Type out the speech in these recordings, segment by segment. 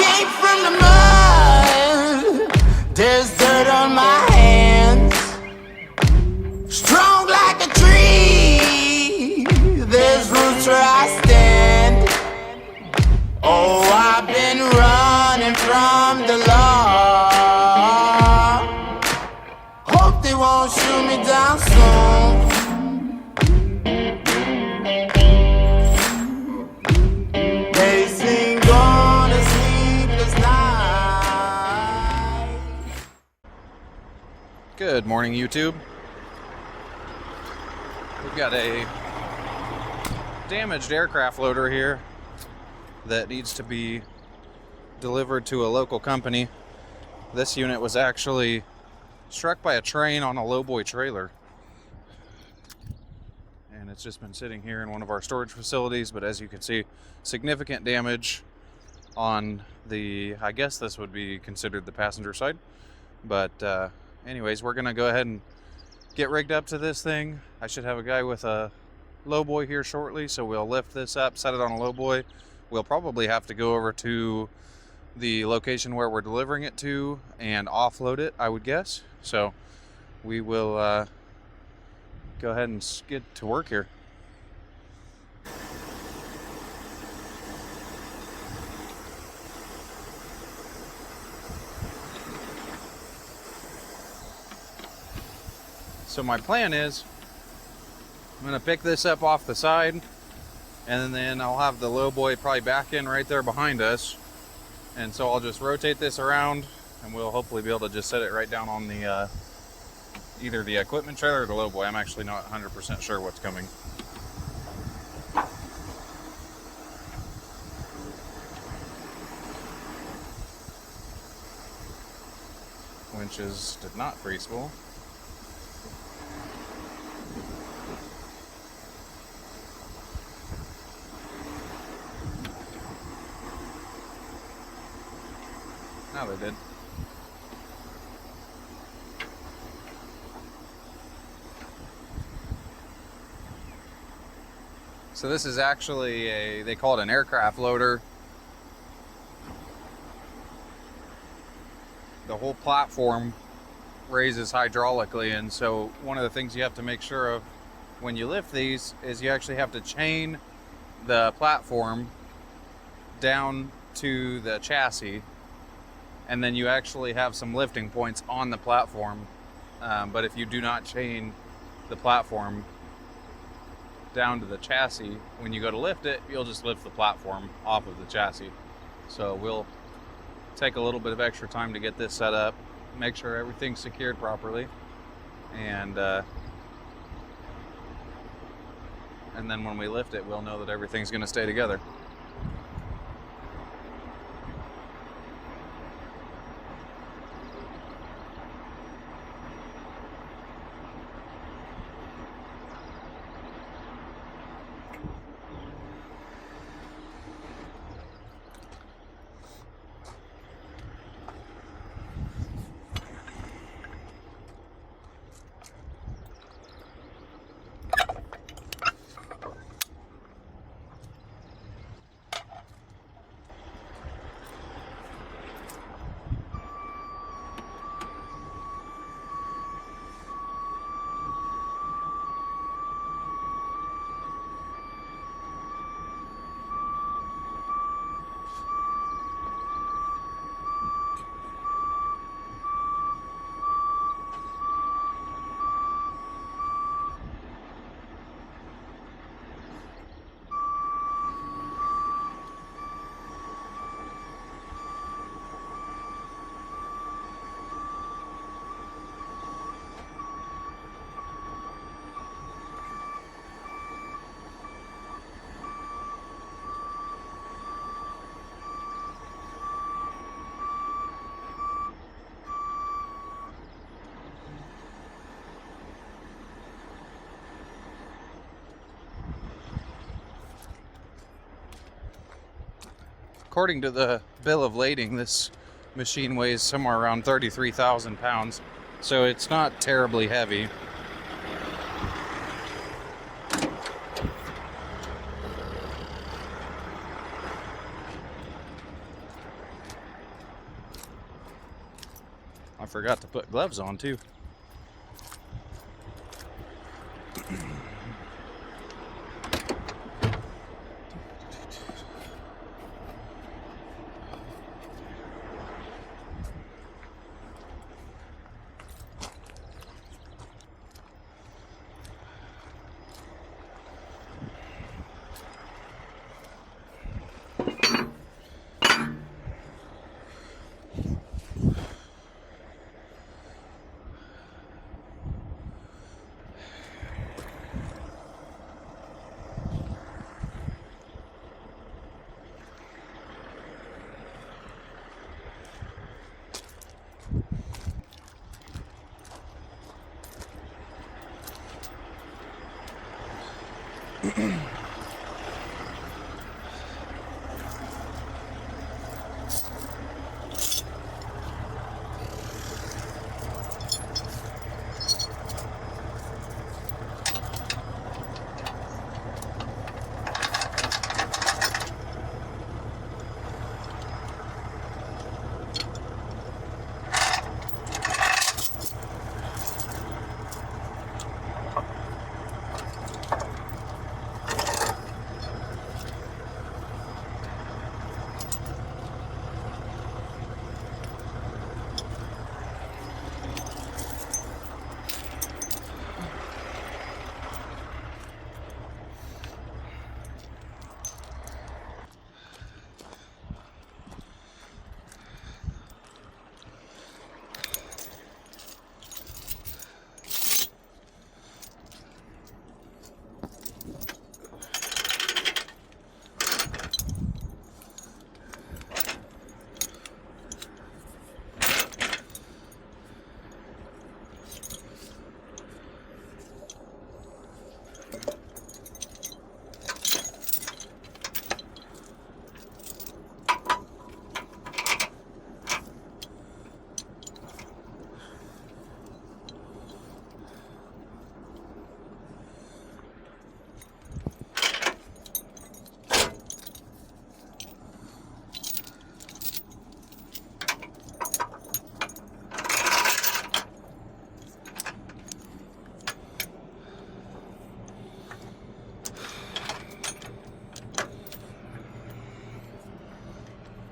came from the mud. There's dirt on my hands. Strong like a tree. There's roots where I stand. Oh, I've been running from the law. Hope they won't shoot me down soon. They sing on a sleepless night. Good morning, YouTube. We've got a damaged aircraft loader here that needs to be delivered to a local company. This unit was actually struck by a train on a lowboy trailer, and it's just been sitting here in one of our storage facilities. But as you can see, significant damage on the, I guess this would be considered the passenger side. But anyways, we're gonna go ahead and get rigged up to this thing. I should have a guy with a lowboy here shortly, so we'll lift this up, set it on a lowboy. We'll probably have to go over to the location where we're delivering it to and offload it, I would guess. So we will go ahead and get to work here. So my plan is I'm going to pick this up off the side, and then I'll have the lowboy probably back in right there behind us. And so I'll just rotate this around, and we'll hopefully be able to just set it right down on the either the equipment trailer or the lowboy. I'm actually not 100% sure what's coming. Winches did not free spool. Now they did. So this is actually they call it an aircraft loader. The whole platform raises hydraulically, and so one of the things you have to make sure of when you lift these is you actually have to chain the platform down to the chassis, and then you actually have some lifting points on the platform. But if you do not chain the platform down to the chassis, when you go to lift it, you'll just lift the platform off of the chassis. So we'll take a little bit of extra time to get this set up, make sure everything's secured properly, and then when we lift it, we'll know that everything's going to stay together. According to the bill of lading, this machine weighs somewhere around 33,000 pounds, so it's not terribly heavy. I forgot to put gloves on too.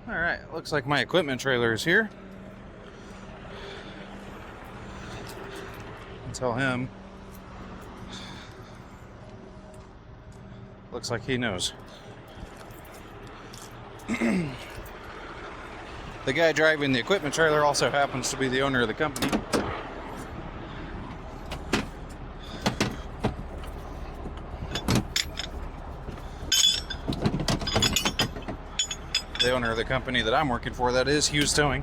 Alright, looks like my equipment trailer is here. I'll tell him. Looks like he knows. The guy driving the equipment trailer also happens to be the owner of the company. The owner of the company that I'm working for, that is Hughes Towing.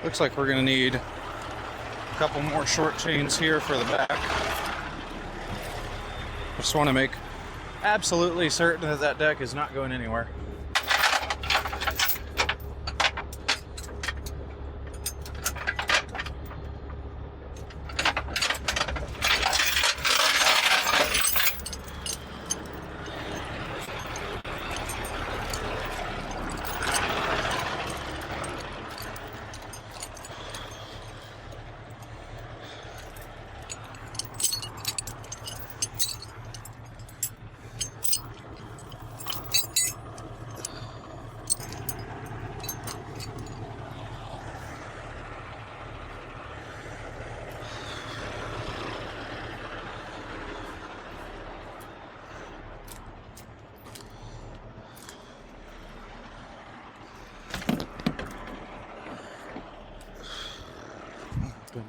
Looks like we're going to need a couple more short chains here for the back. Just want to make absolutely certain that that deck is not going anywhere.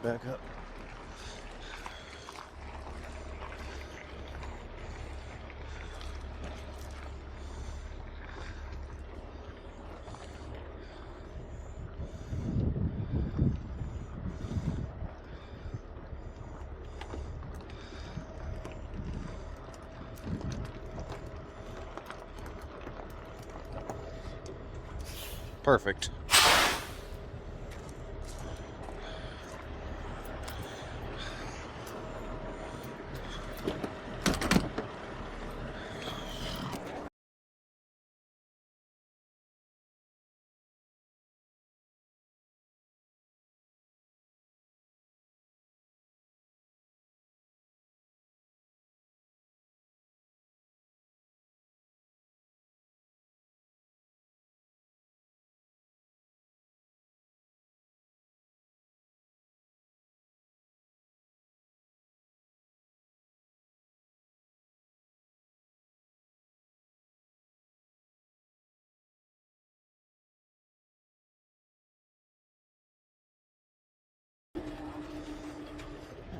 Back up.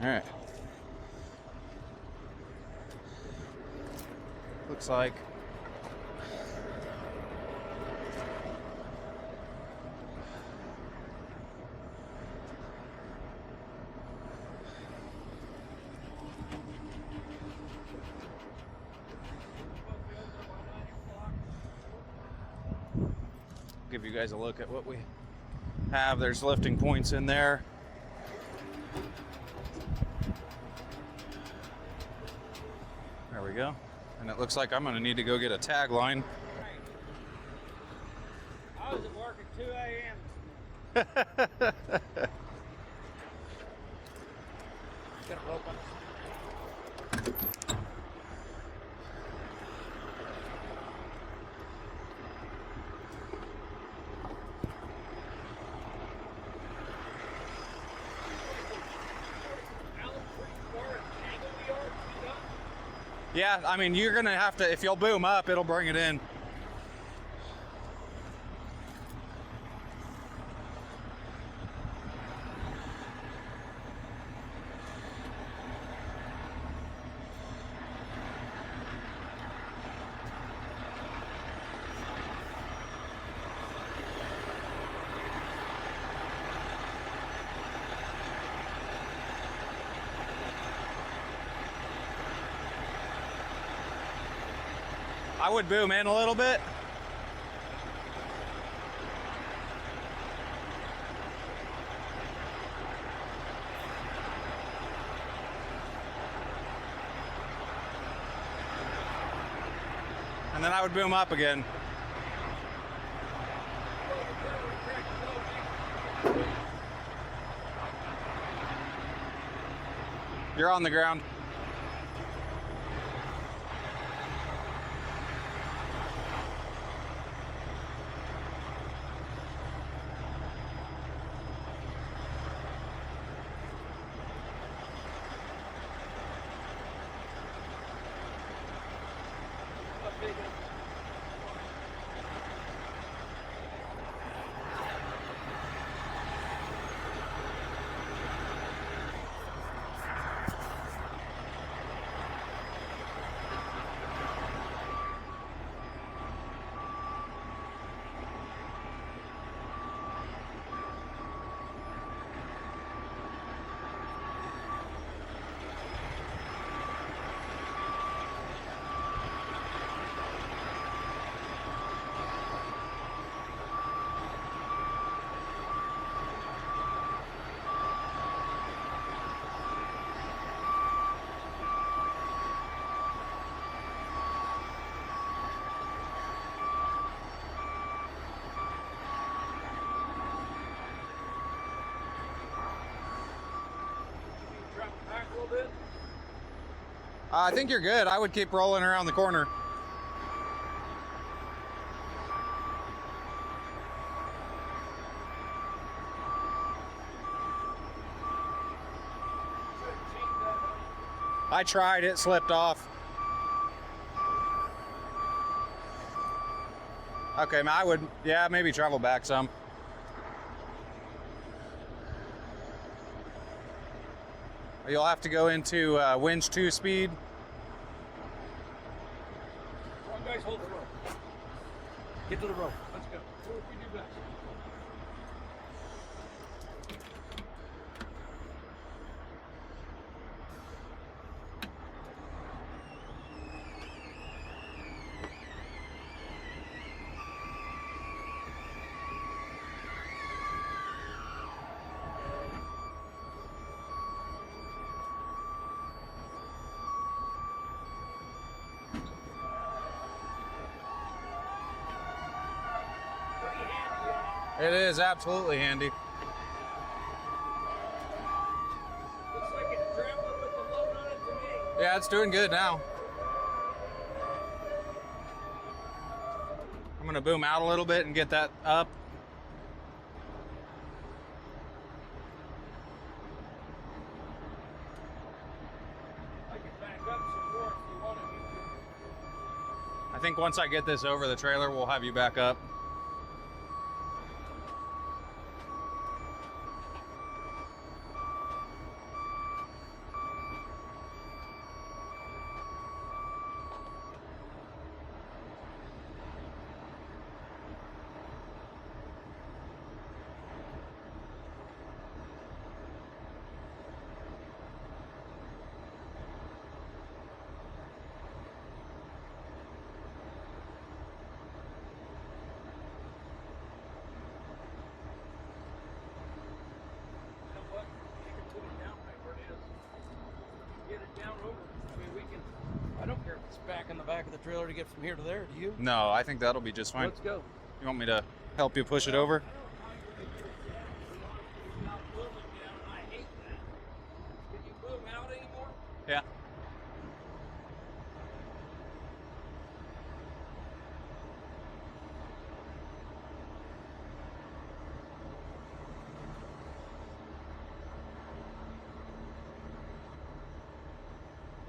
All right. Looks like give you guys a look at what we have. There's lifting points in there. There we go. And it looks like I'm going to need to go get a tagline. I was at work at 2 a.m. Got a rope on this. Yeah, I mean, you're going to have to, if you'll boom up, it'll bring it in. I would boom in a little bit. And then I would boom up again. You're on the ground. I think you're good. I would keep rolling around the corner. I tried, it slipped off. Okay, I would, yeah, maybe travel back some. You'll have to go into winch 2 speed. Come on, guys, hold the rope. Get to the rope. Let's go. Do what we do best. It is absolutely handy. Looks like it's traveling with the load on it to me. Yeah, it's doing good now. I'm gonna boom out a little bit and get that up. I can back up some more if you wanted me to. I think once I get this over the trailer, we'll have you back up. in the back of the trailer to get from here to there, do you? No, I think that'll be just fine. Let's go. You want me to help you push it over? I hate that. Can you boom out anymore? Yeah.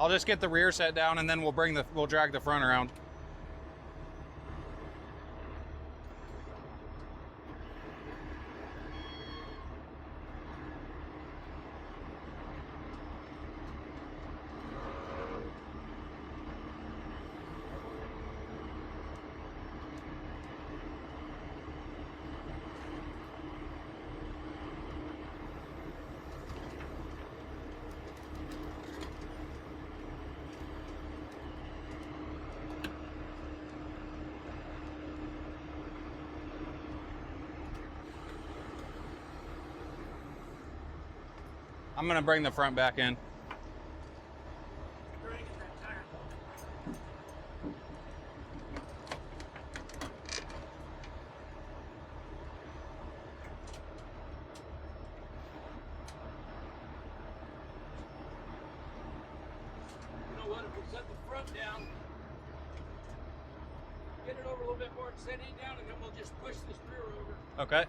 I'll just get the rear set down and then we'll drag the front around. I'm gonna bring the front back in. You know what? If we set the front down, get it over a little bit more and set it down, and then we'll just push this rear over. Okay.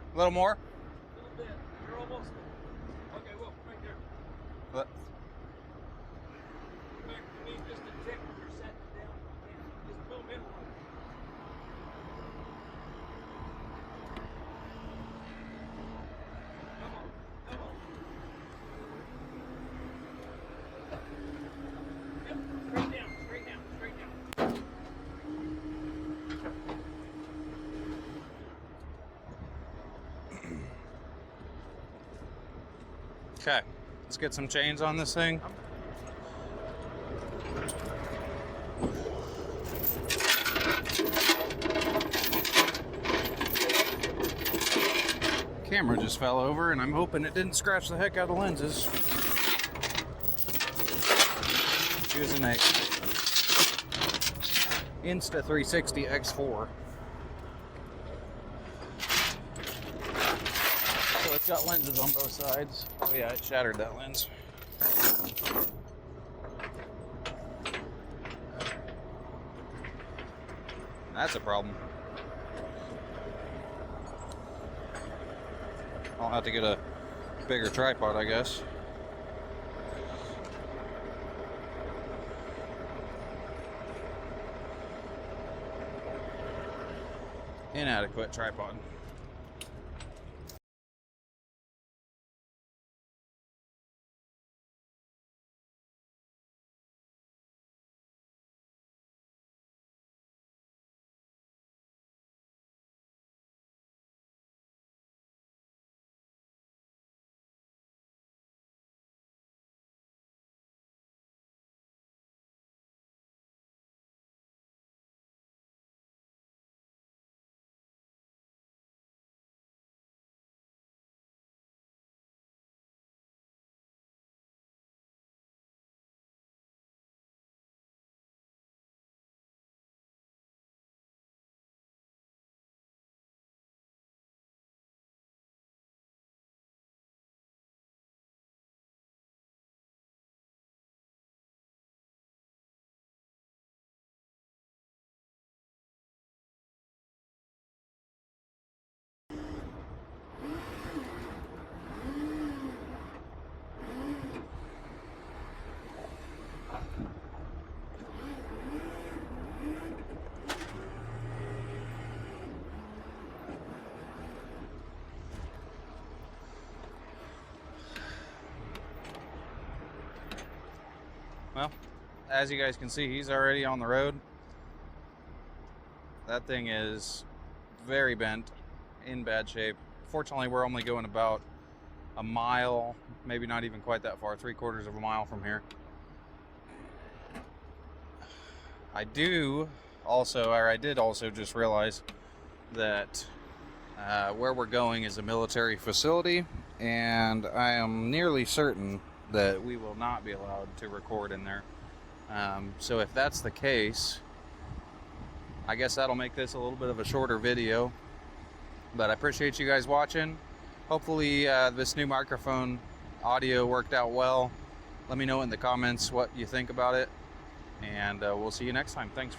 A little more? A little bit. You're almost. Okay, well, right there. What? Back to me just a tick when you're setting it down. Just boom in one. Come on, come on. Yep, straight down, straight down, straight down. Okay, let's get some chains on this thing. Camera just fell over and I'm hoping it didn't scratch the heck out of the lenses. Using a Insta360 X4. So it's got lenses on both sides. Oh yeah, it shattered that lens. That's a problem. I'll have to get a bigger tripod, I guess. Inadequate tripod. as you guys can see, he's already on the road. That thing is very bent, in bad shape. Fortunately, we're only going about a mile, maybe not even quite that far, 3/4 of a mile from here. I did also just realize that where we're going is a military facility, and I am nearly certain that we will not be allowed to record in there. So if that's the case, I guess that'll make this a little bit of a shorter video. But I appreciate you guys watching. Hopefully this new microphone audio worked out well. Let me know in the comments what you think about it, and we'll see you next time. Thanks.